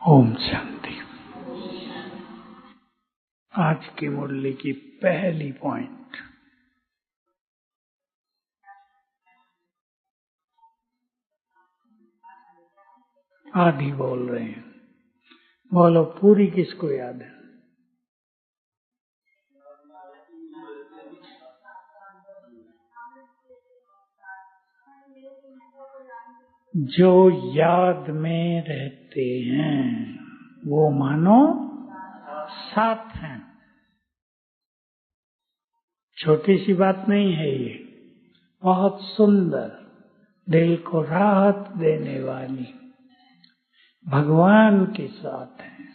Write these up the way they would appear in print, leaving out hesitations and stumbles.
ओम शांति। आज की मुरली की पहली पॉइंट, आधी बोल रहे हैं, बोलो पूरी किसको याद है? जो याद में रहते हैं वो मानो साथ हैं। छोटी सी बात नहीं है ये, बहुत सुंदर, दिल को राहत देने वाली। भगवान के साथ है,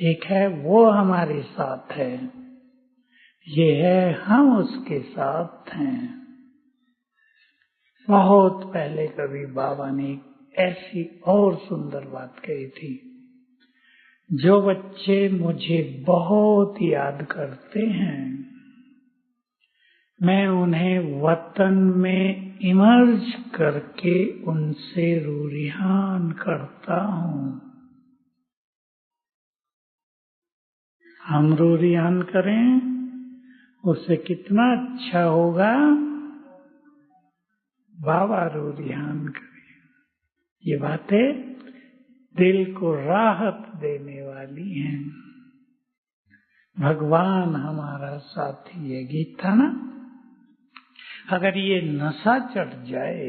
एक है वो हमारे साथ है, ये है हम उसके साथ हैं। बहुत पहले कभी बाबा ने एक ऐसी और सुंदर बात कही थी, जो बच्चे मुझे बहुत याद करते हैं मैं उन्हें वतन में इमर्ज करके उनसे रूरिहान करता हूँ। हम रूरिहान करें उससे कितना अच्छा होगा, बाबा रूरिहान करें। ये बातें दिल को राहत देने वाली हैं। भगवान हमारा साथी है, गीत था ना। अगर ये नशा चढ़ जाए,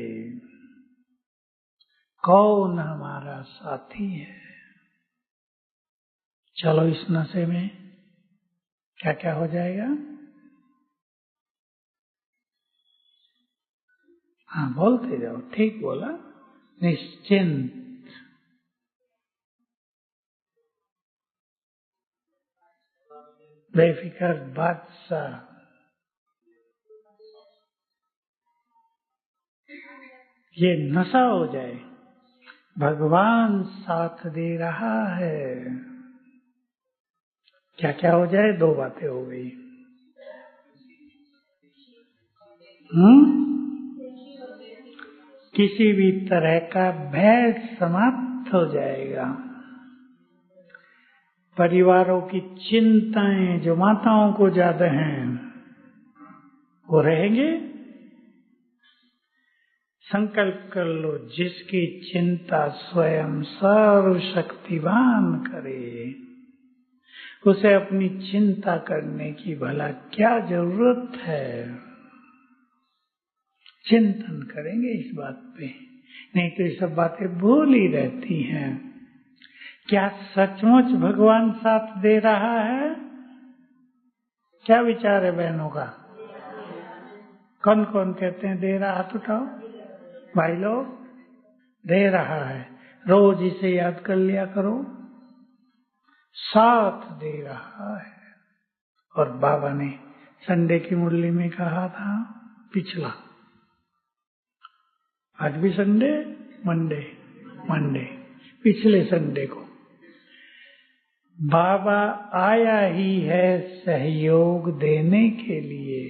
कौन हमारा साथी है? चलो इस नशे में क्या क्या हो जाएगा? हाँ बोलते जाओ, ठीक बोला। निश्चिंत, बेफिक्र बादशाह। ये नशा हो जाए, भगवान साथ दे रहा है। क्या क्या हो जाए? दो बातें हो गई। किसी भी तरह का भय समाप्त हो जाएगा। परिवारों की चिंताएं जो माताओं को ज्यादा हैं वो रहेंगे। संकल्प कर लो, जिसकी चिंता स्वयं सर्वशक्तिवान करे, उसे अपनी चिंता करने की भला क्या जरूरत है? चिंतन करेंगे इस बात पे, नहीं तो ये सब बातें भूल ही रहती हैं। क्या सचमुच भगवान साथ दे रहा है? क्या विचार है बहनों का? कौन कौन कहते हैं दे रहा? हाथ उठाओ भाई लोग। दे रहा है, रोज इसे याद कर लिया करो, साथ दे रहा है। और बाबा ने संडे की मुरली में कहा था, पिछला, आज भी संडे, मंडे, पिछले संडे को बाबा आया ही है सहयोग देने के लिए।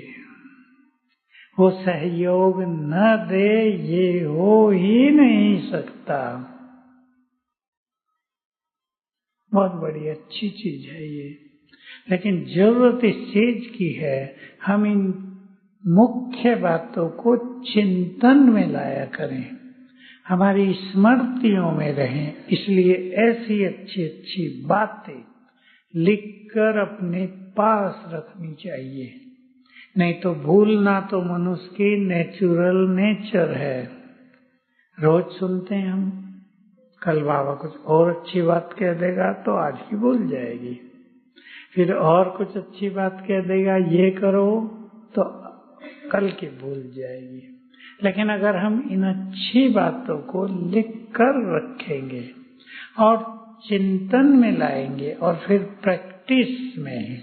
वो सहयोग न दे ये हो ही नहीं सकता। बहुत बड़ी अच्छी चीज है ये, लेकिन जरूरत इस चीज की है, हम इन मुख्य बातों को चिंतन में लाया करें, हमारी स्मृतियों में रहें। इसलिए ऐसी अच्छी अच्छी बातें लिखकर अपने पास रखनी चाहिए, नहीं तो भूलना तो मनुष्य की नेचुरल नेचर है। रोज सुनते हैं हम, कल बाबा कुछ और अच्छी बात कह देगा तो आज ही भूल जाएगी, फिर और कुछ अच्छी बात कह देगा ये करो तो कल की भूल जाएगी। लेकिन अगर हम इन अच्छी बातों को लिख कर रखेंगे और चिंतन में लाएंगे और फिर प्रैक्टिस में,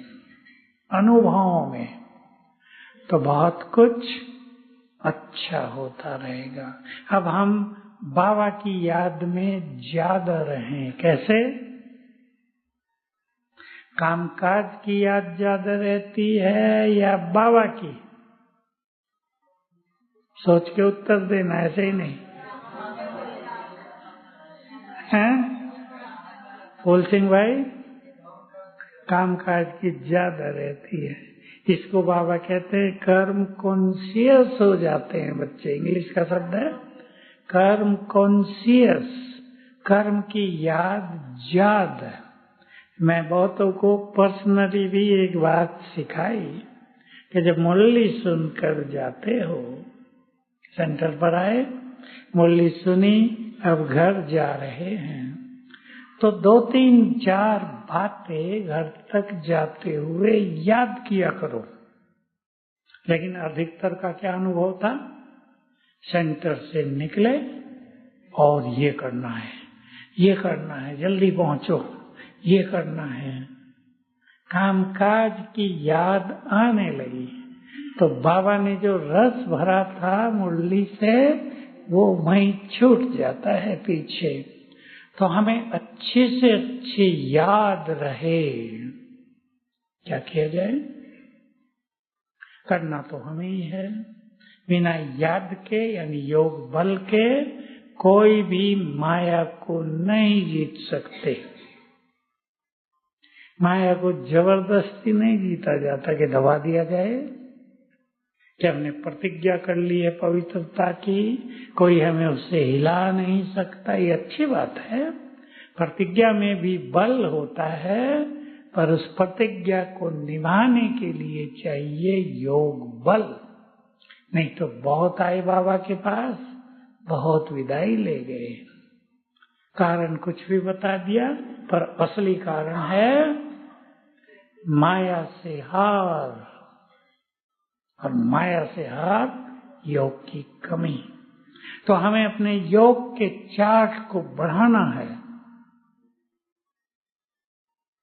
अनुभव में, तो बहुत कुछ अच्छा होता रहेगा। अब हम बाबा की याद में ज्यादा रहें। कैसे? कामकाज की याद ज्यादा रहती है या बाबा की? सोच के उत्तर देना, ऐसे ही नहीं है। फूल सिंह भाई, कामकाज की ज्यादा रहती है। इसको बाबा कहते हैं कर्म कॉन्शियस हो जाते हैं बच्चे। इंग्लिश का शब्द है कर्म कॉन्शियस, कर्म की याद। मैं बहुतों को पर्सनली भी एक बात सिखाई कि जब मुरली सुनकर जाते हो, सेंटर पर आए, मुरली सुनी, अब घर जा रहे हैं, तो 2-3-4 बातें घर तक जाते हुए याद किया करो। लेकिन अधिकतर का क्या अनुभव था? सेंटर से निकले और ये करना है, ये करना है, जल्दी पहुंचो, ये करना है। कामकाज की याद आने लगी तो बाबा ने जो रस भरा था मुरली से, वो वहीं छूट जाता है पीछे। तो हमें अच्छे से अच्छे याद रहे। क्या किया जाए? करना तो हमें ही है। बिना याद के यानी योग बल के कोई भी माया को नहीं जीत सकते। माया को जबरदस्ती नहीं जीता जाता कि दबा दिया जाए। कि हमने प्रतिज्ञा कर ली है पवित्रता की, कोई हमें उससे हिला नहीं सकता, ये अच्छी बात है। प्रतिज्ञा में भी बल होता है, पर उस प्रतिज्ञा को निभाने के लिए चाहिए योग बल। नहीं तो बहुत आए बाबा के पास, बहुत विदाई ले गए। कारण कुछ भी बता दिया, पर असली कारण है माया से हार, और माया से हार योग की कमी। तो हमें अपने योग के चार्ट को बढ़ाना है।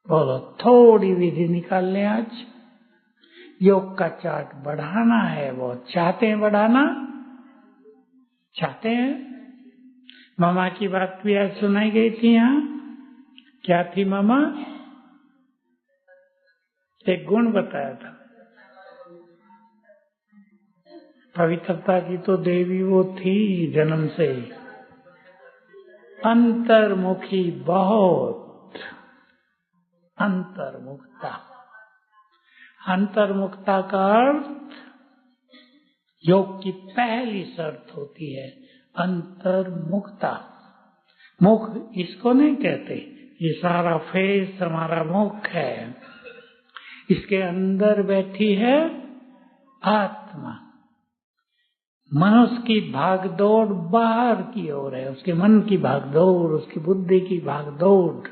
बोलो, थोड़ी विधि निकाल लें आज। योग का चार्ट बढ़ाना है। वो चाहते हैं बढ़ाना? चाहते हैं? मामा की बात भी आज सुनाई गई थी यहाँ। क्या थी मामा? एक गुण बताया था। पवित्रता की तो देवी वो थी जन्म से ही। अंतर्मुखी, बहुत अंतर्मुखता। अंतर्मुखता का अर्थ योग की पहली शर्त होती है अंतर्मुखता। मुख इसको नहीं कहते, ये सारा फेस हमारा मुख है। इसके अंदर बैठी है आत्मा। मनुष्य की भागदौड़ बाहर की ओर है, उसके मन की भागदौड़, उसकी बुद्धि की भागदौड़।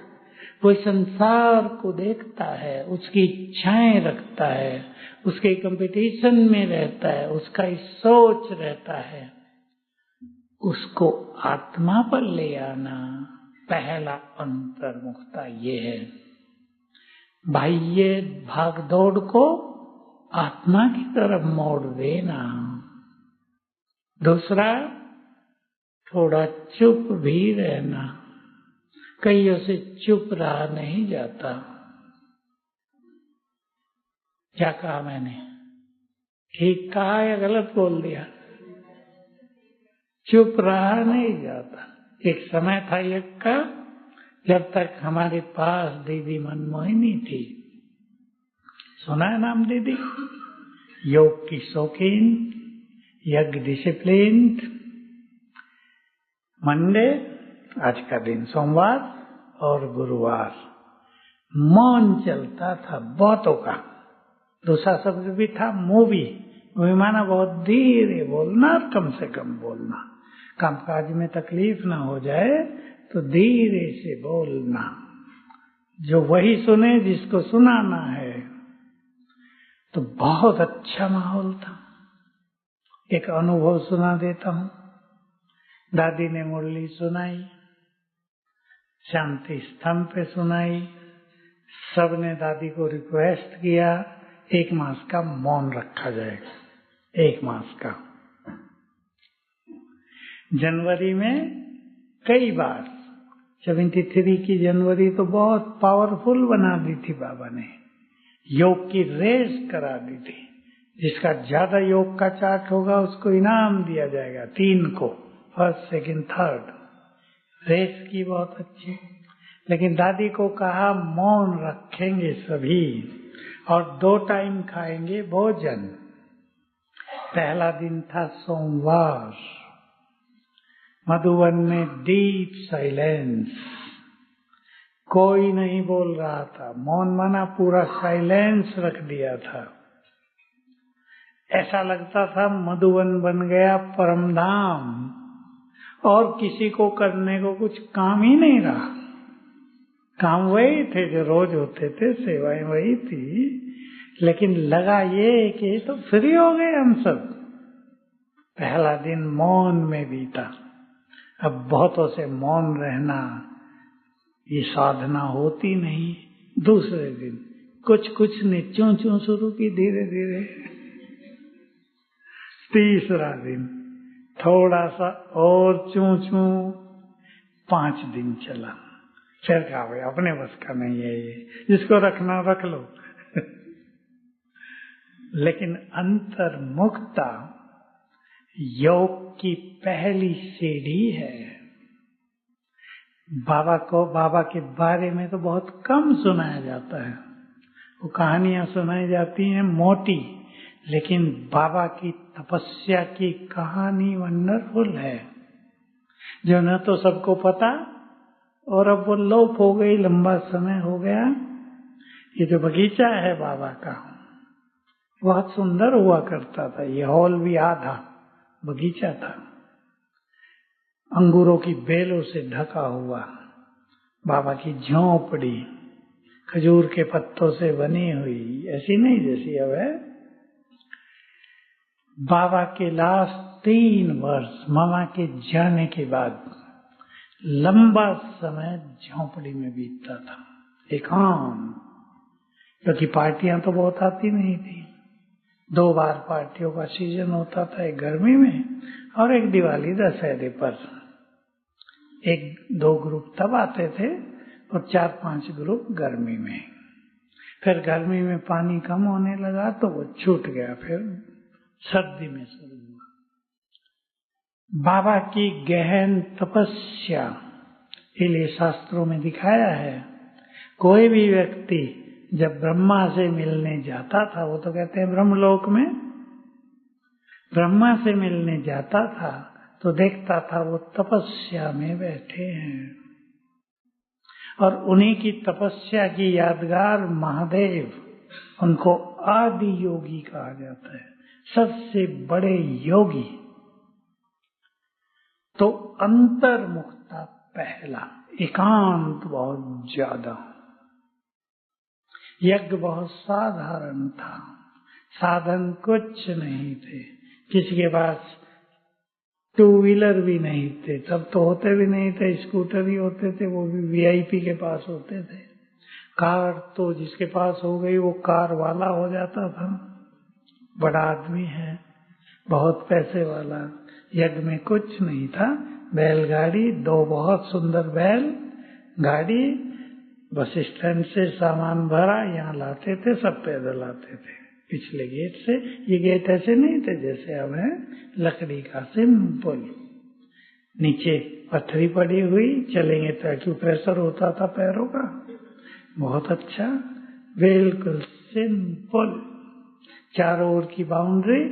वो संसार को देखता है, उसकी इच्छाएं रखता है, उसके कंपटीशन में रहता है, उसका सोच रहता है। उसको आत्मा पर ले आना पहला अंतर्मुखता ये है। बाह्य भागदौड़ को आत्मा की तरफ मोड़ देना। दूसरा, थोड़ा चुप भी रहना। कईयों से चुप रहा नहीं जाता। क्या कहा मैंने? ठीक कहा या गलत बोल दिया? चुप रहा नहीं जाता। एक समय था एक का, जब तक हमारे पास दीदी मनमोहिनी थी। सुना है नाम दीदी? योग की शौकीन, यज्ञ डिसिप्लिन। मंडे, आज का दिन सोमवार और गुरुवार मौन चलता था बहुतों का। दूसरा शब्द भी था मूवी। मूवी माना बहुत धीरे बोलना, कम से कम बोलना। कामकाज में तकलीफ ना हो जाए तो धीरे से बोलना, जो वही सुने जिसको सुनाना है। तो बहुत अच्छा माहौल था। एक अनुभव सुना देता हूँ। दादी ने मुरली सुनाई, शांति स्तंभ पे सुनाई। सबने दादी को रिक्वेस्ट किया 1 मास का मौन रखा जाएगा। 1 मास का। जनवरी में कई बार, 73 की जनवरी तो बहुत पावरफुल बना दी थी बाबा ने। योग की रेस करा दी थी। जिसका ज्यादा योग का चार्ट होगा उसको इनाम दिया जाएगा 3 को, फर्स्ट, सेकंड, थर्ड। रेस की बहुत अच्छी। लेकिन दादी को कहा मौन रखेंगे सभी और 2 टाइम खाएंगे भोजन। पहला दिन था सोमवार। मधुवन में डीप साइलेंस, कोई नहीं बोल रहा था। मौन माना पूरा साइलेंस रख दिया था। ऐसा लगता था मधुवन बन गया परमधाम और किसी को करने को कुछ काम ही नहीं रहा। काम वही थे जो रोज होते थे, सेवाएं वही थी, लेकिन लगा ये कि तो फ्री हो गए हम सब। पहला दिन मौन में बीता। अब बहुतों से मौन रहना ये साधना होती नहीं। दूसरे दिन कुछ ने चूं चूं शुरू की, धीरे धीरे। तीसरा दिन थोड़ा सा और चूं चूं। 5 दिन चला, फिर कहा भाई अपने बस का नहीं है ये, जिसको रखना रख लो। लेकिन अंतर्मुखता योग की पहली सीढ़ी है। बाबा के बारे में तो बहुत कम सुनाया जाता है। वो कहानियां सुनाई जाती हैं मोटी, लेकिन बाबा की तपस्या की कहानी वंडरफुल है, जो न तो सबको पता और अब वो लोप हो गई, लंबा समय हो गया। ये जो बगीचा है बाबा का बहुत सुंदर हुआ करता था। ये हॉल भी आधा बगीचा था, अंगूरों की बेलों से ढका हुआ। बाबा की झोंपड़ी खजूर के पत्तों से बनी हुई, ऐसी नहीं जैसी अब है। बाबा के लास्ट 3 वर्ष मामा के जाने के बाद लंबा समय झोंपड़ी में बीतता था, एकांत। क्योंकि पार्टियां तो बहुत आती नहीं थी। 2 बार पार्टियों का सीजन होता था, एक गर्मी में और एक दिवाली दशहरे पर। 1-2 ग्रुप तब आते थे और 4-5 ग्रुप गर्मी में। फिर गर्मी में पानी कम होने लगा तो वो छूट गया, फिर सर्दी में शुरू हुआ। बाबा की गहन तपस्या के लिए शास्त्रों में दिखाया है। कोई भी व्यक्ति जब ब्रह्मा से मिलने जाता था, वो तो कहते हैं ब्रह्मलोक में ब्रह्मा से मिलने जाता था, तो देखता था वो तपस्या में बैठे हैं। और उन्हीं की तपस्या की यादगार महादेव, उनको आदि योगी कहा जाता है, सबसे बड़े योगी। तो अंतर्मुखता पहला, एकांत बहुत ज्यादा। यज्ञ बहुत साधारण था, साधन कुछ नहीं थे। किसी के पास 2 व्हीलर भी नहीं थे, तब तो होते भी नहीं थे, स्कूटर ही होते थे, वो भी वीआईपी के पास होते थे। कार तो जिसके पास हो गई वो कार वाला हो जाता था, बड़ा आदमी है, बहुत पैसे वाला। यज्ञ में कुछ नहीं था, बैलगाड़ी, 2 बहुत सुंदर बैल गाड़ी, बस स्टैंड से सामान भरा, यहाँ लाते थे, सब पैदल आते थे पिछले गेट से। ये गेट ऐसे नहीं थे जैसे अब है, लकड़ी का सिंपल, नीचे पत्थरी पड़ी हुई, चलेंगे तो एक्यूप्रेशर होता था पैरों का, बहुत अच्छा, बिल्कुल सिंपल। चारों ओर की बाउंड्री,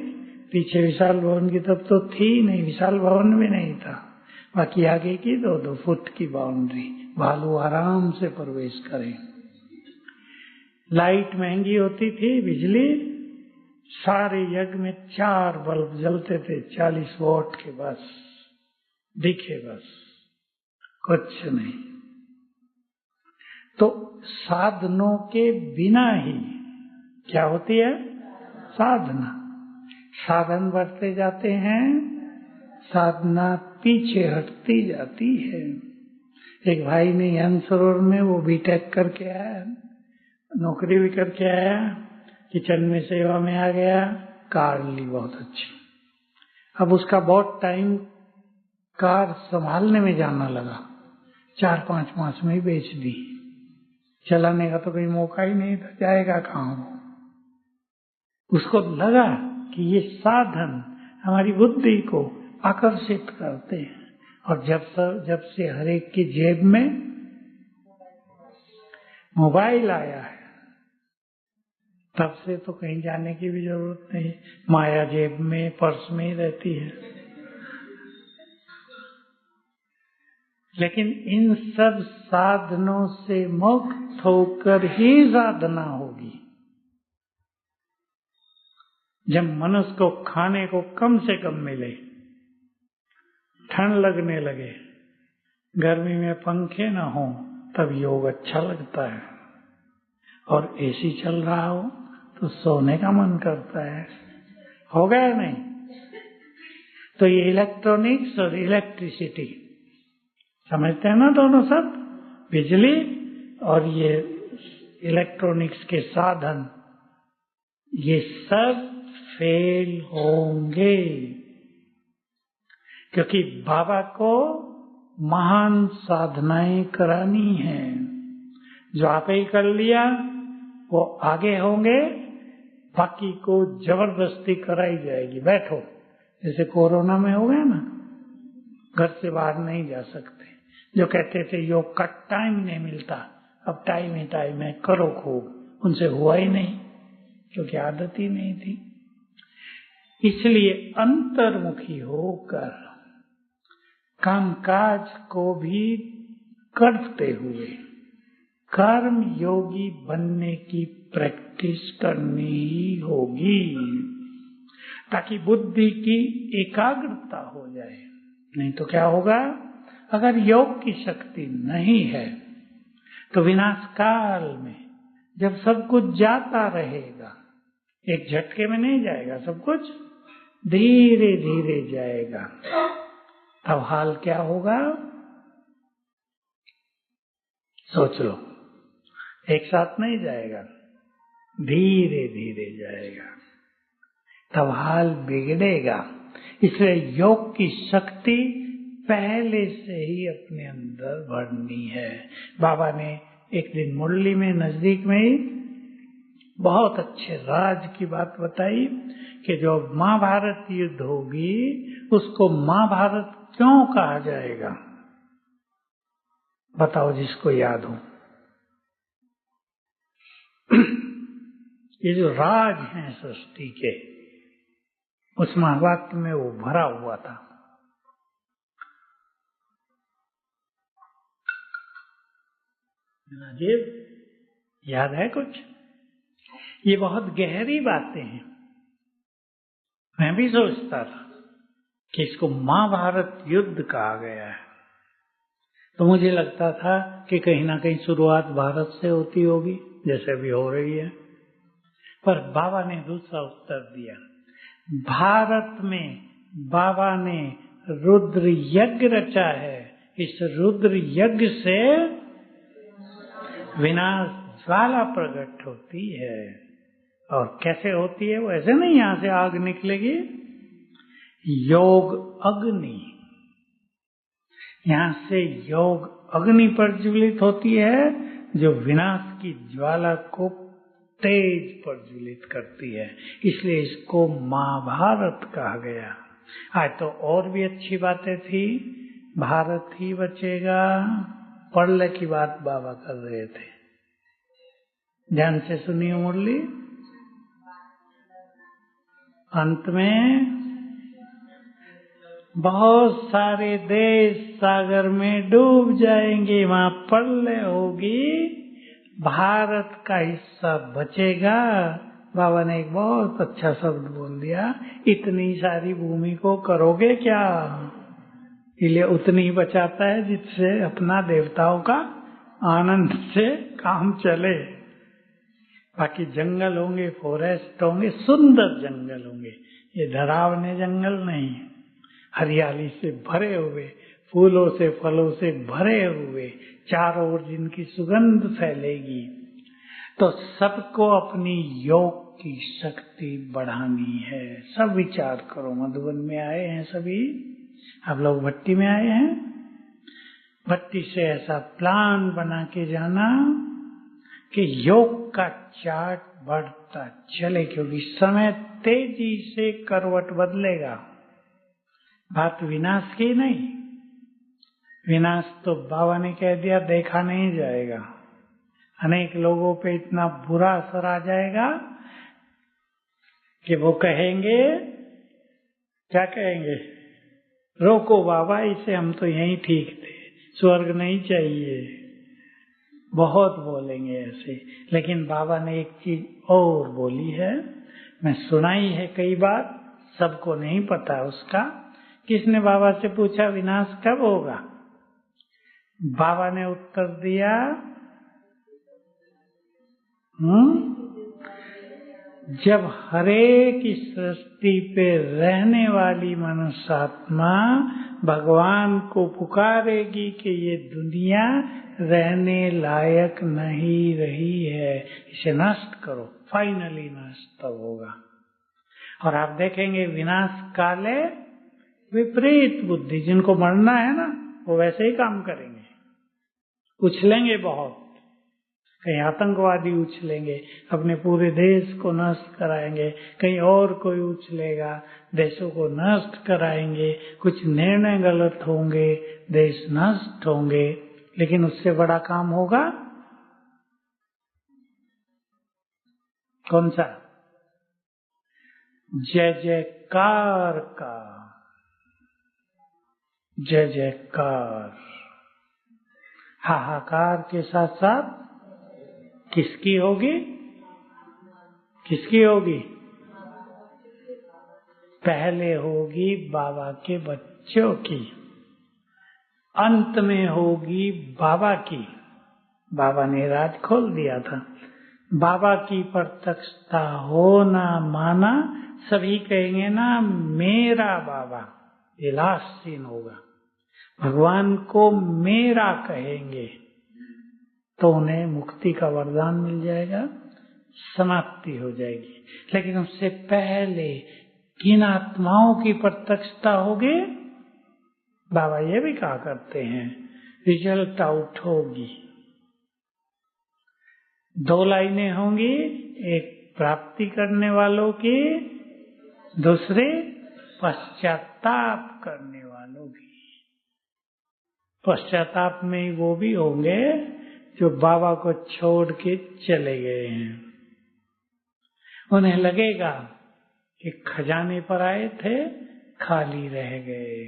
पीछे विशाल भवन की तब तो थी नहीं, विशाल भवन भी नहीं था, बाकी आगे की 2-2 फुट की बाउंड्री, भालू आराम से प्रवेश करें। लाइट महंगी होती थी, बिजली, सारे यज्ञ में 4 बल्ब जलते थे, 40 वॉट के, बस दिखे, बस कुछ नहीं। तो साधनों के बिना ही क्या होती है साधना। साधन बढ़ते जाते हैं, साधना पीछे हटती जाती है। एक भाई ने यंगसरोवर में वो बीटेक करके आया, नौकरी भी करके आया, किचन में सेवा में आ गया, कार ली बहुत अच्छी। अब उसका बहुत टाइम कार संभालने में जाना लगा, 4-5 मास में ही बेच दी। चलाने का तो कोई मौका ही नहीं था, जाएगा कहाँ वो। उसको लगा कि ये साधन हमारी बुद्धि को आकर्षित करते हैं, और जब से हर एक की जेब में मोबाइल आया है तब से तो कहीं जाने की भी जरूरत नहीं, माया जेब में पर्स में ही रहती है। लेकिन इन सब साधनों से मुक्त होकर ही साधना होगी। जब मनुष्य को खाने को कम से कम मिले, ठंड लगने लगे, गर्मी में पंखे ना हो, तब योग अच्छा लगता है। और एसी चल रहा हो तो सोने का मन करता है। हो गया नहीं? तो ये इलेक्ट्रॉनिक्स और इलेक्ट्रिसिटी समझते हैं ना दोनों सब, बिजली और ये इलेक्ट्रॉनिक्स के साधन, ये सब फेल होंगे, क्योंकि बाबा को महान साधनाएं करानी है। जो आपे ही कर लिया वो आगे होंगे, बाकी को जबरदस्ती कराई जाएगी। बैठो, जैसे कोरोना में हो गया ना, घर से बाहर नहीं जा सकते। जो कहते थे योग का टाइम नहीं मिलता, अब टाइम ही टाइम है, करो खूब, उनसे हुआ ही नहीं, क्योंकि आदत ही नहीं थी। इसलिए अंतर्मुखी होकर कामकाज को भी करते हुए कर्म योगी बनने की प्रैक्टिस करनी ही होगी, ताकि बुद्धि की एकाग्रता हो जाए। नहीं तो क्या होगा, अगर योग की शक्ति नहीं है तो विनाश काल में जब सब कुछ जाता रहेगा, एक झटके में नहीं जाएगा, सब कुछ धीरे धीरे जाएगा, तब हाल क्या होगा सोच लो। एक साथ नहीं जाएगा, धीरे धीरे जाएगा, तब हाल बिगड़ेगा। इसलिए योग की शक्ति पहले से ही अपने अंदर भरनी है। बाबा ने एक दिन मुरली में नजदीक में ही बहुत अच्छे राज की बात बताई कि जो महाभारत युद्ध होगी उसको महाभारत क्यों कहा जाएगा, बताओ जिसको याद हो। ये जो राज हैं सृष्टि के, उस महाभारत में वो भरा हुआ था। राजीव, याद है कुछ? ये बहुत गहरी बातें हैं। मैं भी सोचता था कि इसको महाभारत युद्ध कहा गया है, तो मुझे लगता था कि कहीं ना कहीं शुरुआत भारत से होती होगी, जैसे अभी हो रही है। पर बाबा ने दूसरा उत्तर दिया। भारत में बाबा ने रुद्र यज्ञ रचा है, इस रुद्र यज्ञ से विनाश ज्वाला प्रकट होती है। और कैसे होती है वो? ऐसे नहीं यहां से आग निकलेगी, योग अग्नि, यहां से योग अग्नि प्रज्वलित होती है, जो विनाश की ज्वाला को तेज प्रज्वलित करती है। इसलिए इसको महाभारत कहा गया। आज तो और भी अच्छी बातें थी, भारत ही बचेगा, परलय की बात बाबा कर रहे थे। ध्यान से सुनिए मुरली। अंत में बहुत सारे देश सागर में डूब जाएंगे, वहां प्रलय होगी, भारत का हिस्सा बचेगा। बाबा ने एक बहुत अच्छा शब्द बोल दिया, इतनी सारी भूमि को करोगे क्या? इसलिए उतनी ही बचाता है जिससे अपना देवताओं का आनंद से काम चले। बाकी जंगल होंगे, फॉरेस्ट होंगे, सुंदर जंगल होंगे, ये डरावने जंगल नहीं, हरियाली से भरे हुए, फूलों से फलों से भरे हुए, चारों ओर जिनकी सुगंध फैलेगी। तो सबको अपनी योग की शक्ति बढ़ानी है। सब विचार करो, मधुबन में आए हैं सभी, आप लोग भट्टी में आए हैं, भट्टी से ऐसा प्लान बना के जाना कि योग का चार्ट बढ़ता चले, क्योंकि समय तेजी से करवट बदलेगा। बात विनाश की नहीं, विनाश तो बाबा ने कह दिया देखा नहीं जाएगा, अनेक लोगों पे इतना बुरा असर आ जाएगा कि वो कहेंगे, क्या कहेंगे, रोको बाबा इसे, हम तो यहीं ठीक थे, स्वर्ग नहीं चाहिए। बहुत बोलेंगे ऐसे। लेकिन बाबा ने एक चीज और बोली है, मैं सुनाई है कई बार, सबको नहीं पता उसका। किसने बाबा से पूछा विनाश कब होगा? बाबा ने उत्तर दिया, जब हरेक इस सृष्टि पे रहने वाली मनुष्य आत्मा भगवान को पुकारेगी कि ये दुनिया रहने लायक नहीं रही है, इसे नष्ट करो, फाइनली नष्ट होगा। और आप देखेंगे विनाश काले विपरीत बुद्धि, जिनको मरना है ना वो वैसे ही काम करेंगे, उछलेंगे बहुत। कहीं आतंकवादी उछलेंगे, अपने पूरे देश को नष्ट कराएंगे, कहीं और कोई उछलेगा, देशों को नष्ट कराएंगे, कुछ निर्णय गलत होंगे, देश नष्ट होंगे। लेकिन उससे बड़ा काम होगा कौन सा? जय जयकार का, जय जयकार। हाहाकार के साथ साथ किसकी होगी? किसकी होगी? पहले होगी बाबा के बच्चों की, अंत में होगी बाबा की। बाबा ने राज खोल दिया था। बाबा की प्रत्यक्षता होना माना, सभी कहेंगे ना मेरा बाबा, ये लास्ट सीन होगा। भगवान को मेरा कहेंगे तो उन्हें मुक्ति का वरदान मिल जाएगा, समाप्ति हो जाएगी। लेकिन उससे पहले किन आत्माओं की प्रत्यक्षता होगी? बाबा ये भी कहा करते हैं, रिजल्ट आउट होगी। 2 लाइनें होंगी, एक प्राप्ति करने वालों की, दूसरे पश्चाताप करने वालों की। पश्चाताप में वो भी होंगे जो बाबा को छोड़ के चले गए हैं। उन्हें लगेगा कि खजाने पर आए थे, खाली रह गए।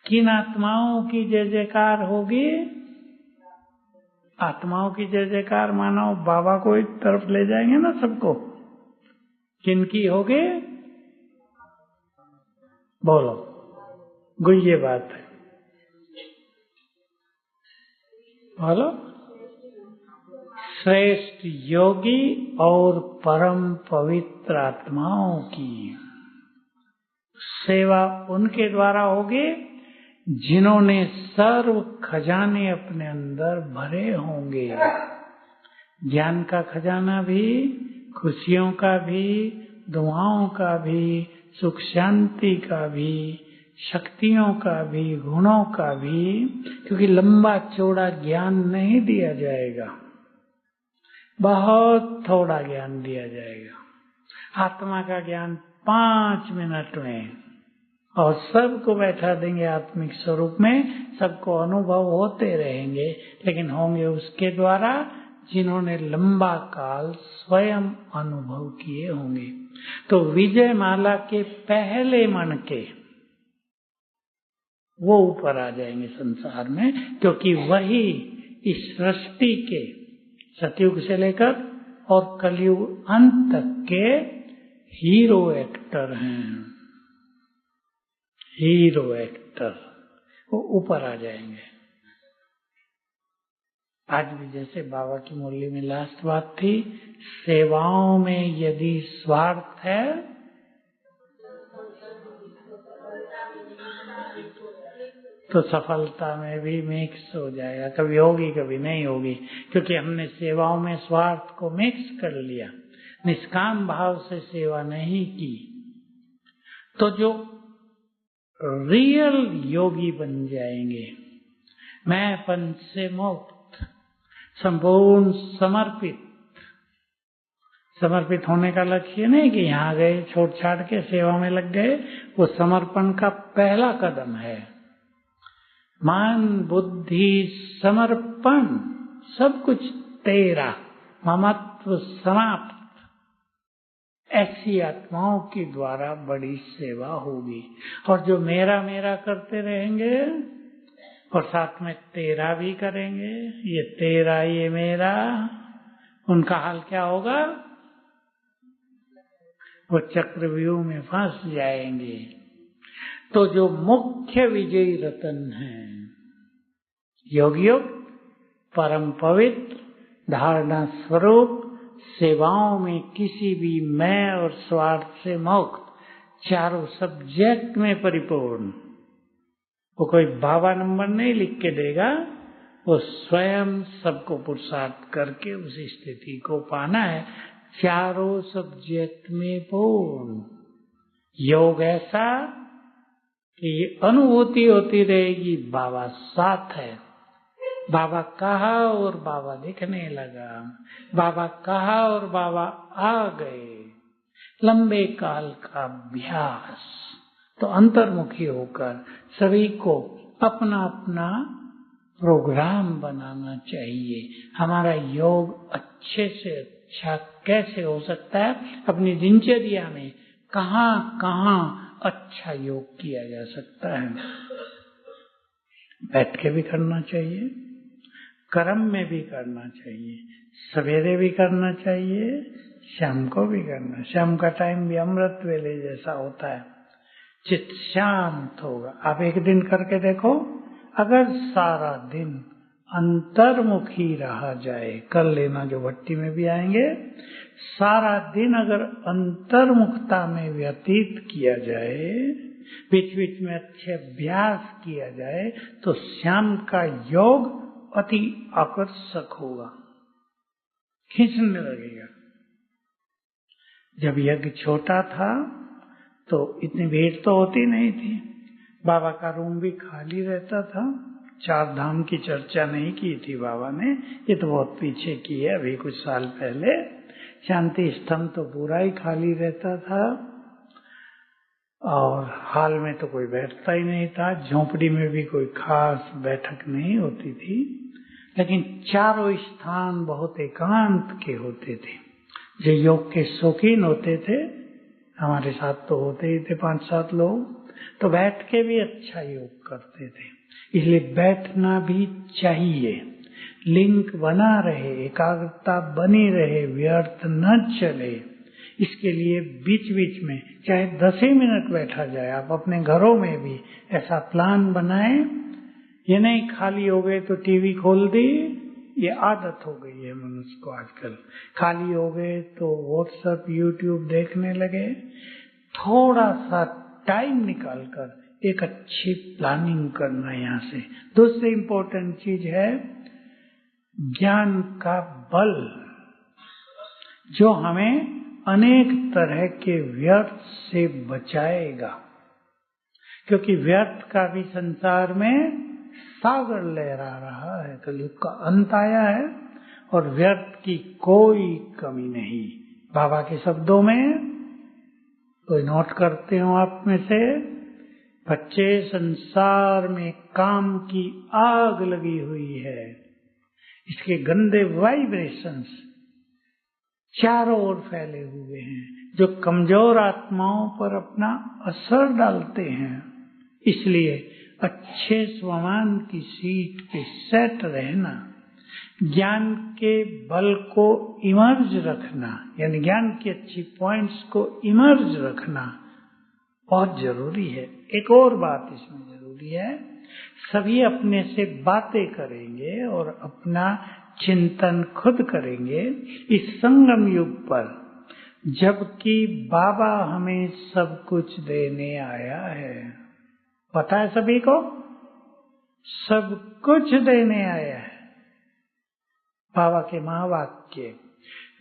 किन आत्माओं की जय जयकार होगी? आत्माओं की जय जयकार मानो बाबा को एक तरफ ले जाएंगे ना सबको। किनकी होगी? बोलो, गुइये बात है, बोलो। श्रेष्ठ योगी और परम पवित्र आत्माओं की सेवा उनके द्वारा होगी जिन्होंने सर्व खजाने अपने अंदर भरे होंगे। ज्ञान का खजाना भी, खुशियों का भी, दुआओं का भी, सुख शांति का भी, शक्तियों का भी, गुणों का भी। क्योंकि लंबा चौड़ा ज्ञान नहीं दिया जाएगा, बहुत थोड़ा ज्ञान दिया जाएगा। आत्मा का ज्ञान 5 मिनट में, और सबको बैठा देंगे आत्मिक स्वरूप में, सबको अनुभव होते रहेंगे। लेकिन होंगे उसके द्वारा जिन्होंने लंबा काल स्वयं अनुभव किए होंगे। तो विजय माला के पहले मन के वो ऊपर आ जाएंगे संसार में, क्योंकि वही इस सृष्टि के सतयुग से लेकर और कलयुग अंत तक के हीरो एक्टर हैं। हीरो एक्टर वो ऊपर आ जाएंगे। आज भी जैसे बाबा की मुरली में लास्ट बात थी, सेवाओं में यदि स्वार्थ है तो सफलता में भी मिक्स हो जाएगा। कभी होगी कभी नहीं होगी, क्योंकि हमने सेवाओं में स्वार्थ को मिक्स कर लिया, निष्काम भाव से सेवा नहीं की। तो जो रियल योगी बन जाएंगे, मैंपन से मुक्त, संपूर्ण समर्पित। समर्पित होने का लक्ष्य नहीं कि यहाँ गए छोड़ छाड़ के सेवा में लग गए, वो समर्पण का पहला कदम है। मन बुद्धि समर्पण, सब कुछ तेरा, ममत्व समाप्त, ऐसी आत्माओं के द्वारा बड़ी सेवा होगी। और जो मेरा मेरा करते रहेंगे और साथ में तेरा भी करेंगे, ये तेरा ये मेरा, उनका हाल क्या होगा? वो चक्रव्यूह में फंस जाएंगे। तो जो मुख्य विजयी रतन है, योग योग, परम पवित्र, धारणा स्वरूप, सेवाओं में किसी भी मैं और स्वार्थ से मुक्त, चारों सब्जेक्ट में परिपूर्ण। वो कोई बाबा नंबर नहीं लिख के देगा, वो स्वयं सबको पुरुषार्थ करके उस स्थिति को पाना है, चारों सब्जेक्ट में पूर्ण। योग ऐसा कि ये अनुभूति होती रहेगी बाबा साथ है, बाबा कहा और बाबा दिखने लगा, बाबा कहा और बाबा आ गए। लंबे काल का अभ्यास। तो अंतर्मुखी होकर सभी को अपना अपना प्रोग्राम बनाना चाहिए। हमारा योग अच्छे से अच्छा कैसे हो सकता है, अपनी दिनचर्या में कहाँ कहाँ अच्छा योग किया जा सकता है। बैठ के भी करना चाहिए, कर्म में भी करना चाहिए, सवेरे भी करना चाहिए, शाम को भी करना। शाम का टाइम भी अमृत वेले जैसा होता है, चित्त शांत होगा। आप एक दिन करके देखो, अगर सारा दिन अंतर्मुखी रहा जाए, कर लेना जो भट्टी में भी आएंगे, सारा दिन अगर अंतर्मुखता में व्यतीत किया जाए, बीच बीच में अच्छे अभ्यास किया जाए, तो शाम का योग अति आकर्षक होगा, खींचने लगेगा। जब यज्ञ छोटा था तो इतनी भीड़ तो होती नहीं थी, बाबा का रूम भी खाली रहता था। 4 धाम की चर्चा नहीं की थी बाबा ने, ये तो बहुत पीछे की है, अभी कुछ साल पहले। शांति स्तंभ तो पूरा ही खाली रहता था और हाल में तो कोई बैठता ही नहीं था, झोपड़ी में भी कोई खास बैठक नहीं होती थी, लेकिन चारों स्थान बहुत एकांत के होते थे। जो योग के शौकीन होते थे, हमारे साथ तो होते ही थे 5-7 लोग, तो बैठ के भी अच्छा योग करते थे। इसलिए बैठना भी चाहिए, लिंक बना रहे, एकाग्रता बनी रहे, व्यर्थ न चले। इसके लिए बीच बीच में चाहे 10 ही मिनट बैठा जाए। आप अपने घरों में भी ऐसा प्लान बनाएं। ये नहीं खाली हो गए तो टीवी खोल दी, ये आदत हो गई है मनुष्य को आजकल। खाली हो गए तो व्हाट्सएप यूट्यूब देखने लगे। थोड़ा सा टाइम निकालकर एक अच्छी प्लानिंग करना यहाँ से। दूसरी इम्पोर्टेंट चीज है ज्ञान का बल, जो हमें अनेक तरह के व्यर्थ से बचाएगा, क्योंकि व्यर्थ का भी संसार में सागर लहरा रहा है। कलयुग का अंत आया है और व्यर्थ की कोई कमी नहीं। बाबा के शब्दों में, कोई नोट करते हो आप में से, बच्चे संसार में काम की आग लगी हुई है, इसके गंदे वाइब्रेशंस चारों ओर फैले हुए हैं, जो कमजोर आत्माओं पर अपना असर डालते हैं। इसलिए अच्छे स्वमान की सीट पे सेट रहना, ज्ञान के बल को इमर्ज रखना, यानी ज्ञान की अच्छी पॉइंट्स को इमर्ज रखना बहुत जरूरी है। एक और बात इसमें जरूरी है, सभी अपने से बातें करेंगे और अपना चिंतन खुद करेंगे इस संगम युग पर, जबकि बाबा हमें सब कुछ देने आया है। पता है सभी को, सब कुछ देने आया है। बाबा के महावाक्य,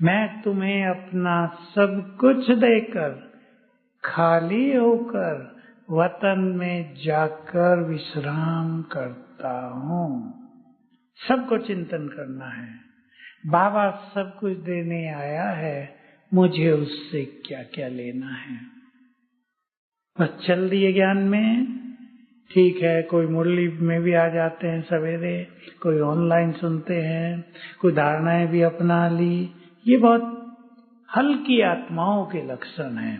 मैं तुम्हें अपना सब कुछ देकर खाली होकर वतन में जाकर विश्राम करता हूँ। सबको चिंतन करना है, बाबा सब कुछ देने आया है, मुझे उससे क्या क्या लेना है। बस चल दिए ज्ञान में, ठीक है, कोई मुरली में भी आ जाते हैं सवेरे, कोई ऑनलाइन सुनते हैं, कोई धारणाएं भी अपना ली। ये बहुत हल्की आत्माओं के लक्षण हैं।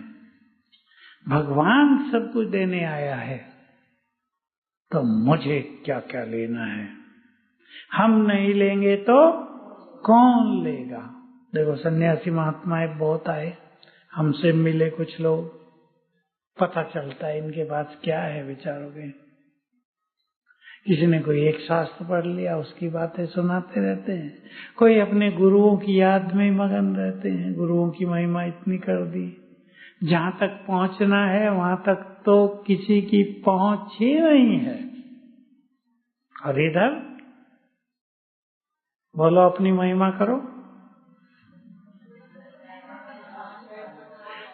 भगवान सब कुछ देने आया है, तो मुझे क्या क्या लेना है? हम नहीं लेंगे तो कौन लेगा? देखो, सन्यासी महात्माएं बहुत आए, हमसे मिले कुछ लोग, पता चलता है इनके पास क्या है विचारों के। किसी ने कोई एक शास्त्र पढ़ लिया, उसकी बातें सुनाते रहते हैं। कोई अपने गुरुओं की याद में मगन रहते हैं, गुरुओं की महिमा इतनी कर दी, जहां तक पहुंचना है वहां तक तो किसी की पहुंच ही नहीं है। और इधर बोलो अपनी महिमा करो।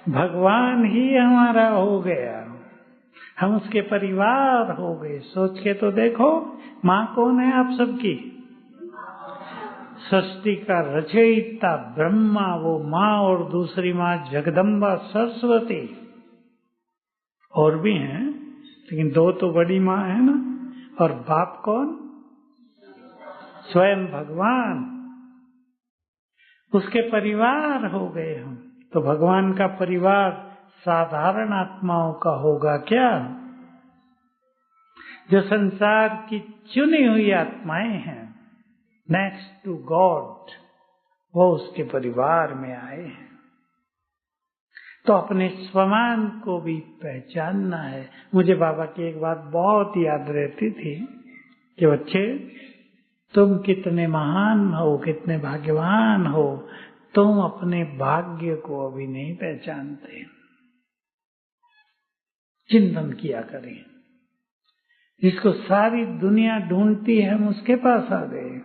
भगवान ही हमारा हो गया, हम उसके परिवार हो गए। सोच के तो देखो, माँ कौन है आप सबकी? सृष्टि का रचयिता ब्रह्मा, वो माँ, और दूसरी माँ जगदम्बा सरस्वती। और भी हैं, लेकिन दो तो बड़ी माँ है ना। और बाप कौन? स्वयं भगवान। उसके परिवार हो गए हम। तो भगवान का परिवार साधारण आत्माओं का होगा क्या? जो संसार की चुनी हुई आत्माएं हैं, नेक्स्ट टू गॉड, वो उसके परिवार में आए हैं। तो अपने स्वमान को भी पहचानना है। मुझे बाबा की एक बात बहुत याद रहती थी कि बच्चे, तुम कितने महान हो, कितने भाग्यवान हो, तुम अपने भाग्य को अभी नहीं पहचानते। चिंतन किया करें। जिसको सारी दुनिया ढूंढती है, हम उसके पास आ गए।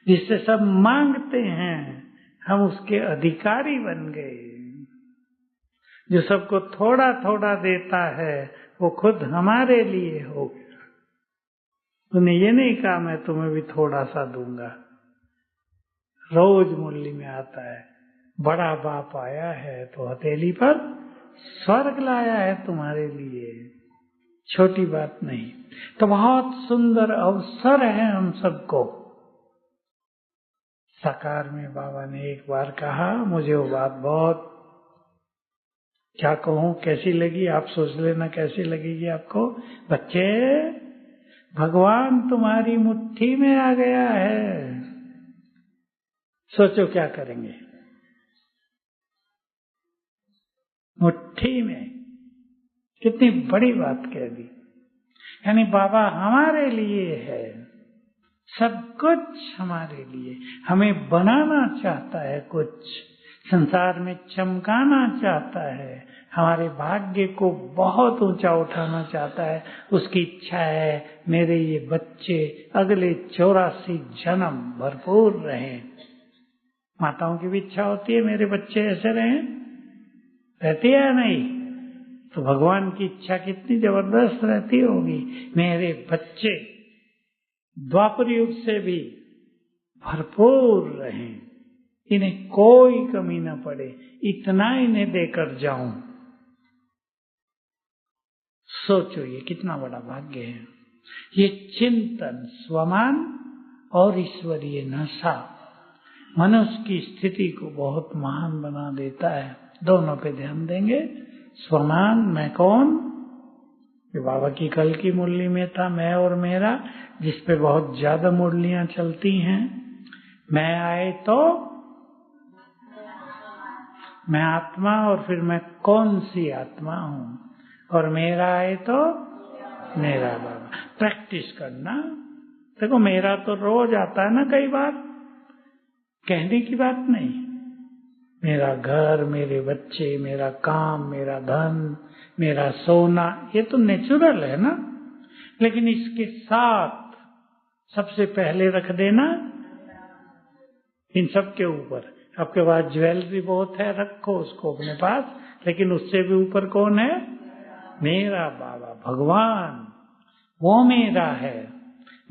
जिससे सब मांगते हैं, हम उसके अधिकारी बन गए। जो सबको थोड़ा थोड़ा देता है, वो खुद हमारे लिए हो गया। तूने ये नहीं कहा मैं तुम्हें भी थोड़ा सा दूंगा। रोज मुरली में आता है, बड़ा बाप आया है तो हथेली पर स्वर्ग लाया है तुम्हारे लिए, छोटी बात नहीं। तो बहुत सुंदर अवसर है हम सबको। साकार में बाबा ने एक बार कहा, मुझे वो बात बहुत, क्या कहूं, कैसी लगी, आप सोच लेना कैसी लगेगी आपको। बच्चे, भगवान तुम्हारी मुट्ठी में आ गया है, सोचो क्या करेंगे। मुट्ठी में, कितनी बड़ी बात कह दी। यानी बाबा हमारे लिए है, सब कुछ हमारे लिए। हमें बनाना चाहता है, कुछ संसार में चमकाना चाहता है, हमारे भाग्य को बहुत ऊंचा उठाना चाहता है। उसकी इच्छा है मेरे ये बच्चे अगले 84 जन्म भरपूर रहें। माताओं की भी इच्छा होती है मेरे बच्चे ऐसे रहें, रहती है या नहीं? तो भगवान की इच्छा कितनी जबरदस्त रहती होगी, मेरे बच्चे द्वापर युग से भी भरपूर रहें, इन्हें कोई कमी न पड़े, इतना इन्हें देकर जाऊं। सोचो ये कितना बड़ा भाग्य है। ये चिंतन, स्वमान और ईश्वरीय नशा मनुष्य की स्थिति को बहुत महान बना देता है। दोनों पे ध्यान देंगे। स्वमान, मैं कौन, ये बाबा की कल की मुरली में था, मैं और मेरा, जिस पे बहुत ज्यादा मुरलियां चलती हैं। मैं आए तो मैं आत्मा, और फिर मैं कौन सी आत्मा हूं, और मेरा आए तो मेरा बाबा। प्रैक्टिस करना। देखो, मेरा तो रोज आता है ना, कई बार, कहने की बात नहीं। मेरा घर, मेरे बच्चे, मेरा काम, मेरा धन, मेरा सोना, ये तो नेचुरल है ना। लेकिन इसके साथ सबसे पहले रख देना इन सब के ऊपर। आपके पास ज्वेलरी बहुत है, रखो उसको अपने पास, लेकिन उससे भी ऊपर कौन है? मेरा बाबा भगवान, वो मेरा है।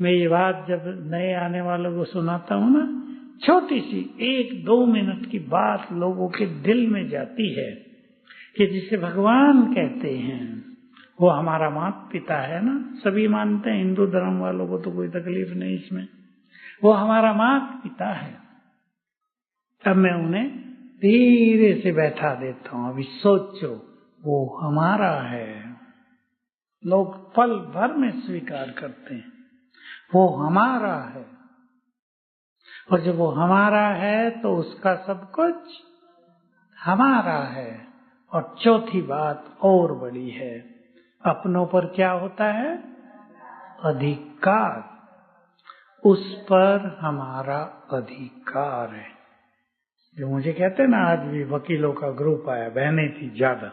मैं ये बात जब नए आने वालों को सुनाता हूँ ना, छोटी सी 1-2 मिनट की बात लोगों के दिल में जाती है कि जिसे भगवान कहते हैं, वो हमारा माता पिता है ना, सभी मानते हैं, हिंदू धर्म वालों को तो कोई तकलीफ नहीं इसमें। वो हमारा माता पिता है। अब मैं उन्हें धीरे से बैठा देता हूँ। अभी सोचो, वो हमारा है। लोग पल भर में स्वीकार करते हैं वो हमारा है, और जब वो हमारा है तो उसका सब कुछ हमारा है। और चौथी बात और बड़ी है, अपनों पर क्या होता है? अधिकार। उस पर हमारा अधिकार है। जो मुझे कहते हैं ना, आज भी वकीलों का ग्रुप आया, बहनें थी ज्यादा,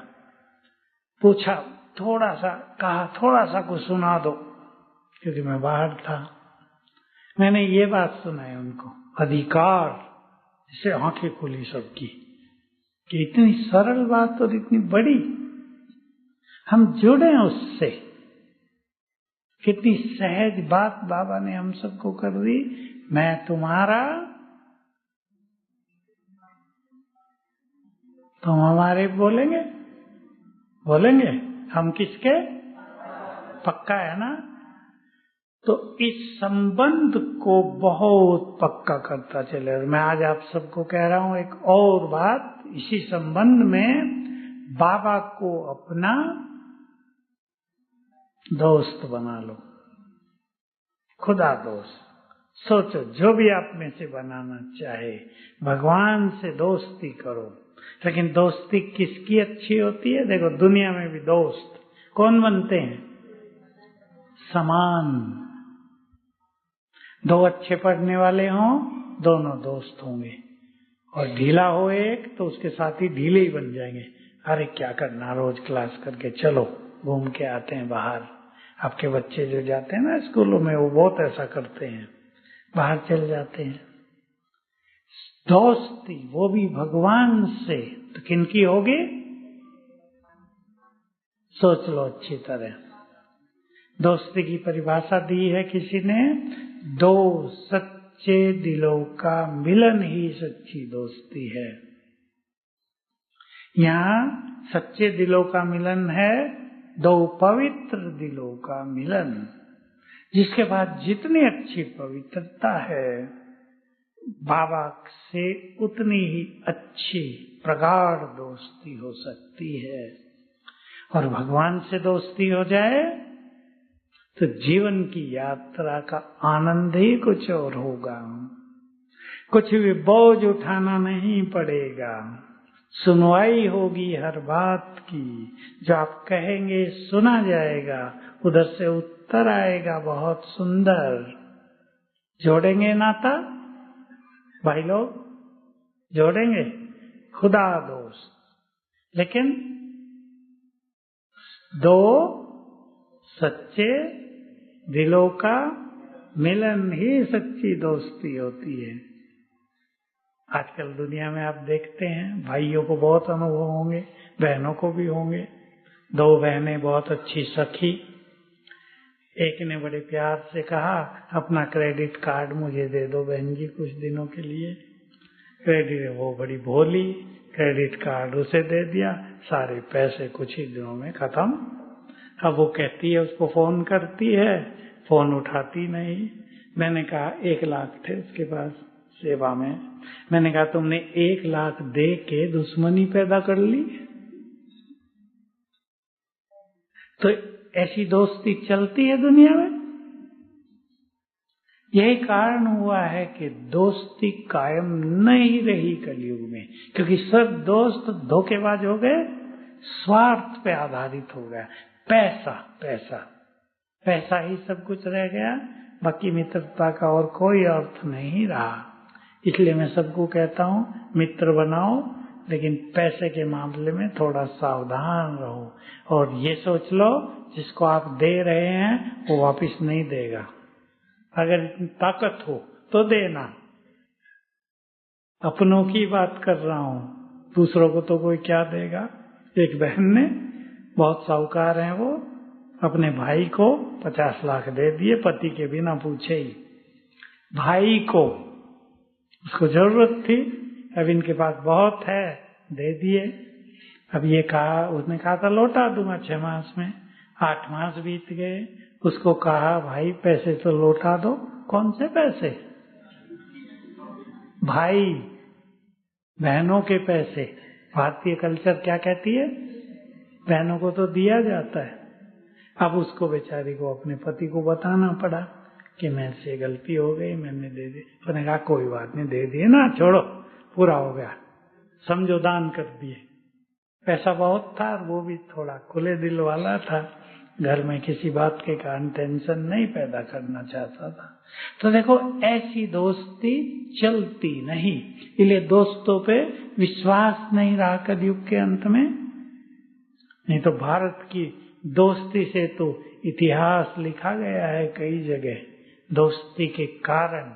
पूछा थोड़ा सा, कहा थोड़ा सा कुछ सुना दो, क्योंकि मैं बाहर था। मैंने ये बात सुनाई उनको, अधिकार, जिसे आंखें खुली सबकी कि इतनी सरल बात और इतनी बड़ी, हम जुड़े उससे। कितनी सहज बात बाबा ने हम सबको कर दी। मैं तुम्हारा, तुम हमारे। बोलेंगे बोलेंगे हम किसके? पक्का है ना? तो इस संबंध को बहुत पक्का करता चले। और मैं आज आप सबको कह रहा हूं एक और बात, इसी संबंध में बाबा को अपना दोस्त बना लो, खुदा दोस्त। सोचो, जो भी आप में से बनाना चाहे, भगवान से दोस्ती करो। लेकिन दोस्ती किसकी अच्छी होती है? देखो, दुनिया में भी दोस्त कौन बनते हैं? समान। दो अच्छे पढ़ने वाले हों, दोनों दोस्त होंगे। और ढीला हो एक, तो उसके साथ ही ढीले ही बन जाएंगे। अरे क्या करना, रोज क्लास करके चलो घूम के आते हैं बाहर। आपके बच्चे जो जाते हैं ना स्कूलों में, वो बहुत ऐसा करते हैं, बाहर चल जाते हैं। दोस्ती वो भी भगवान से, तो किनकी होगी? सोच लो अच्छी तरह। दोस्ती की परिभाषा दी है किसी ने, दो सच्चे दिलों का मिलन ही सच्ची दोस्ती है। यहाँ सच्चे दिलों का मिलन है, दो पवित्र दिलों का मिलन, जिसके बाद जितनी अच्छी पवित्रता है, बाबा से उतनी ही अच्छी प्रगाढ़ दोस्ती हो सकती है। और भगवान से दोस्ती हो जाए तो जीवन की यात्रा का आनंद ही कुछ और होगा। कुछ भी बोझ उठाना नहीं पड़ेगा, सुनवाई होगी हर बात की। जो आप कहेंगे सुना जाएगा, उधर से उत्तर आएगा बहुत सुंदर। जोड़ेंगे नाता भाई लोग, जोड़ेंगे खुदा दोस्त। लेकिन दो सच्चे दिलों का मिलन ही सच्ची दोस्ती होती है। आजकल दुनिया में आप देखते हैं, भाइयों को बहुत अनुभव होंगे, बहनों को भी होंगे। दो बहनें बहुत अच्छी सखी, एक ने बड़े प्यार से कहा अपना क्रेडिट कार्ड मुझे दे दो बहन जी कुछ दिनों के लिए। क्रेडिट, वो बड़ी भोली, क्रेडिट कार्ड उसे दे दिया, सारे पैसे कुछ ही दिनों में खत्म। अब वो कहती है, उसको फोन करती है, फोन उठाती नहीं। मैंने कहा 1 लाख थे उसके पास सेवा में। मैंने कहा तुमने 1 लाख दे के दुश्मनी पैदा कर ली। तो ऐसी दोस्ती चलती है दुनिया में। यही कारण हुआ है कि दोस्ती कायम नहीं रही कलयुग में, क्योंकि सब दोस्त धोखेबाज हो गए, स्वार्थ पे आधारित हो गया। पैसा पैसा पैसा ही सब कुछ रह गया, बाकी मित्रता का और कोई अर्थ नहीं रहा। इसलिए मैं सबको कहता हूँ, मित्र बनाओ, लेकिन पैसे के मामले में थोड़ा सावधान रहो। और ये सोच लो, जिसको आप दे रहे हैं वो वापस नहीं देगा। अगर इतनी ताकत हो तो देना। अपनों की बात कर रहा हूँ, दूसरों को तो कोई क्या देगा। एक बहन ने, बहुत साहूकार हैं वो, अपने भाई को 50 लाख दे दिए, पति के बिना पूछे ही। भाई को, उसको जरूरत थी, अब इनके पास बहुत है, दे दिए। अब ये कहा, उसने कहा था लौटा दूंगा 6 मास में। 8 मास बीत गए, उसको कहा भाई पैसे तो लौटा दो। कौन से पैसे? भाई बहनों के पैसे। भारतीय कल्चर क्या कहती है? बहनों को तो दिया जाता है। अब उसको बेचारी को अपने पति को बताना पड़ा कि मेरे से गलती हो गई, मैंने दे दी। उसने कहा कोई बात नहीं, दे दिए ना, छोड़ो, पूरा हो गया, समझो दान कर दिए। पैसा बहुत था, वो भी थोड़ा खुले दिल वाला था, घर में किसी बात के कारण टेंशन नहीं पैदा करना चाहता था। तो देखो ऐसी दोस्ती चलती नहीं, इसलिए दोस्तों पे विश्वास नहीं रहा कलयुग के अंत में। नहीं तो भारत की दोस्ती से तो इतिहास लिखा गया है कई जगह। दोस्ती के कारण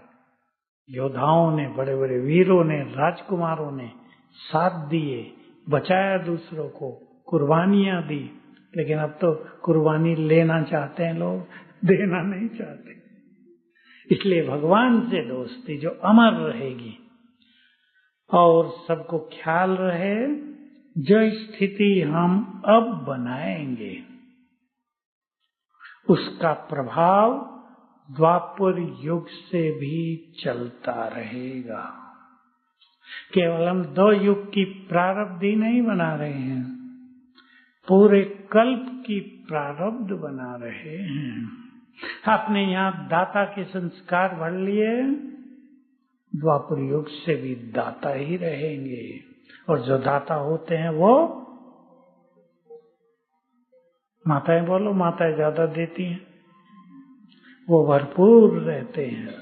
योद्धाओं ने, बड़े बड़े वीरों ने, राजकुमारों ने साथ दिए, बचाया दूसरों को, कुर्बानियां दी। लेकिन अब तो कुर्बानी लेना चाहते हैं लोग, देना नहीं चाहते। इसलिए भगवान से दोस्ती जो अमर रहेगी। और सबको ख्याल रहे, जो स्थिति हम अब बनाएंगे उसका प्रभाव द्वापर युग से भी चलता रहेगा। केवल हम 2 युग की प्रारब्धि नहीं बना रहे हैं, पूरे कल्प की प्रारब्ध बना रहे हैं। आपने यहाँ दाता के संस्कार भर लिए, द्वापर युग से भी दाता ही रहेंगे। और जो दाता होते हैं वो माताएं, बोलो, माताएं ज्यादा देती हैं, वो भरपूर रहते हैं।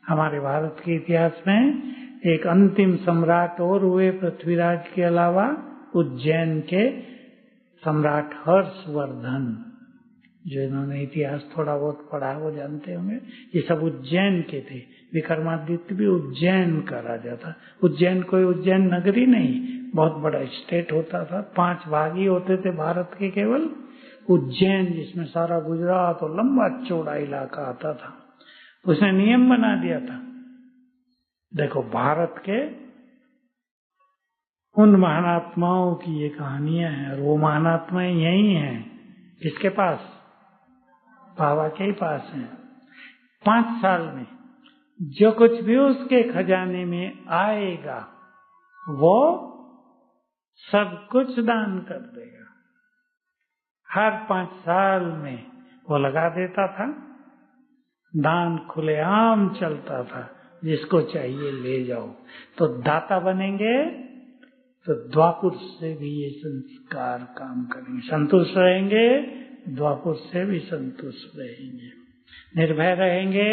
हमारे भारत के इतिहास में एक अंतिम सम्राट और हुए पृथ्वीराज के अलावा, उज्जैन के सम्राट हर्षवर्धन। जो इन्होंने इतिहास थोड़ा बहुत पढ़ा वो जानते होंगे, ये सब उज्जैन के थे। विक्रमादित्य भी उज्जैन का राजा था। उज्जैन कोई उज्जैन नगरी नहीं, बहुत बड़ा स्टेट होता था। 5 भाग ही होते थे भारत के केवल। उज्जैन जिसमें सारा गुजरात और लंबा चौड़ा इलाका आता था, उसने नियम बना दिया था। देखो भारत के उन महात्माओं की ये कहानियां हैं, और वो महात्माएं यही हैं किसके पास? बाबा के ही पास हैं। 5 साल में जो कुछ भी उसके खजाने में आएगा वो सब कुछ दान कर देगा। हर 5 साल में वो लगा देता था, दान खुलेआम चलता था, जिसको चाहिए ले जाओ। तो दाता बनेंगे तो द्वापुर से भी ये संस्कार काम करेंगे, संतुष्ट रहेंगे, द्वापुर से भी संतुष्ट रहेंगे, निर्भय रहेंगे,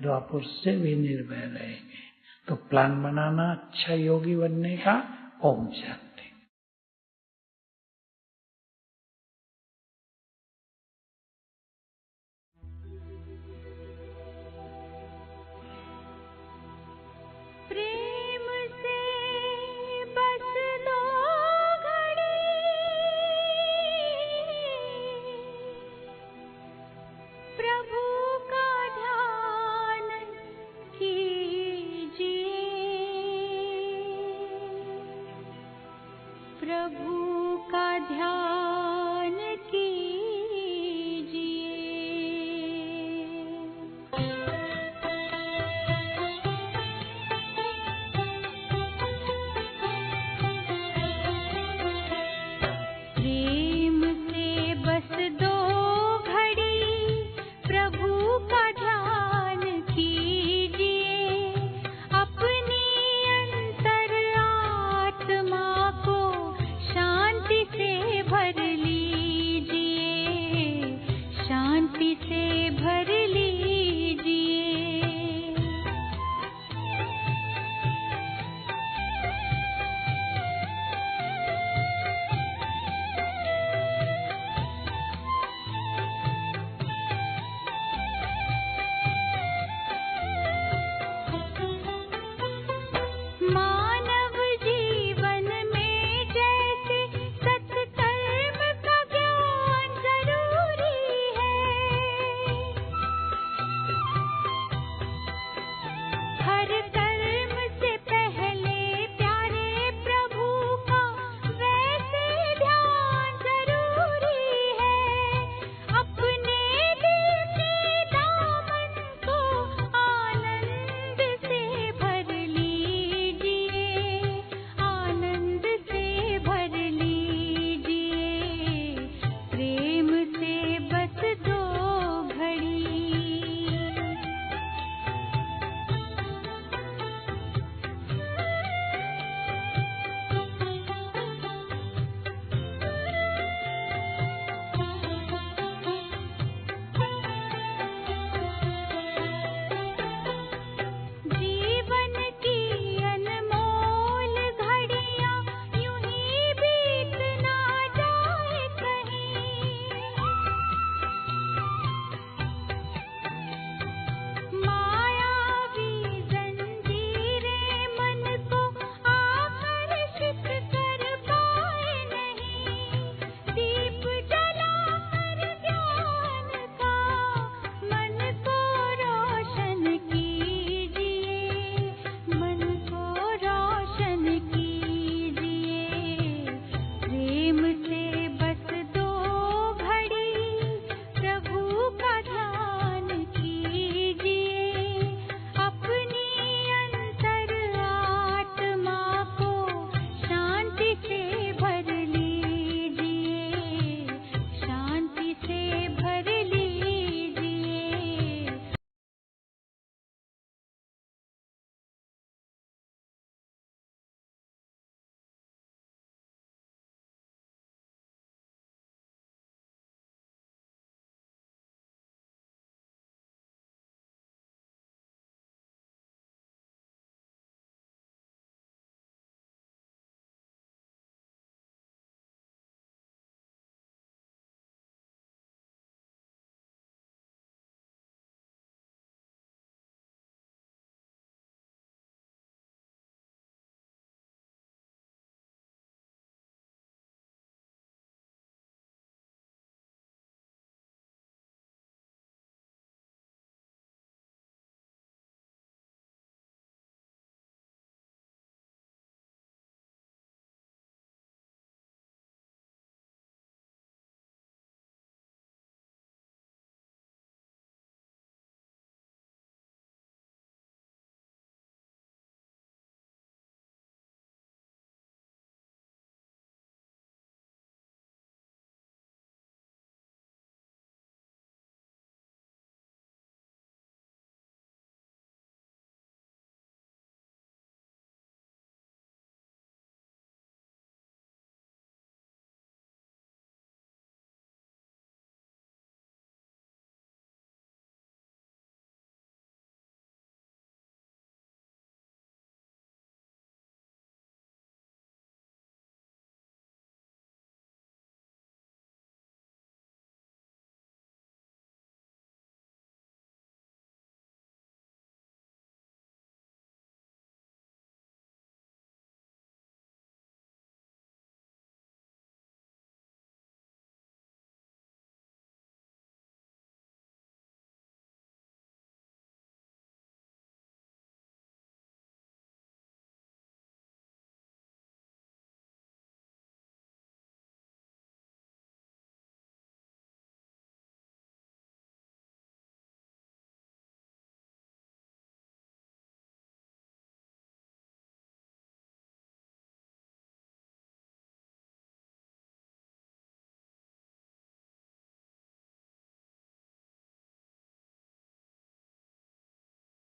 द्वापुर से भी निर्भय रहेंगे। तो प्लान बनाना अच्छा योगी बनने का। ओम शांति। प्रेम से बस 2 घड़ी प्रभु का ध्यान कीजिए, प्रभु का ध्यान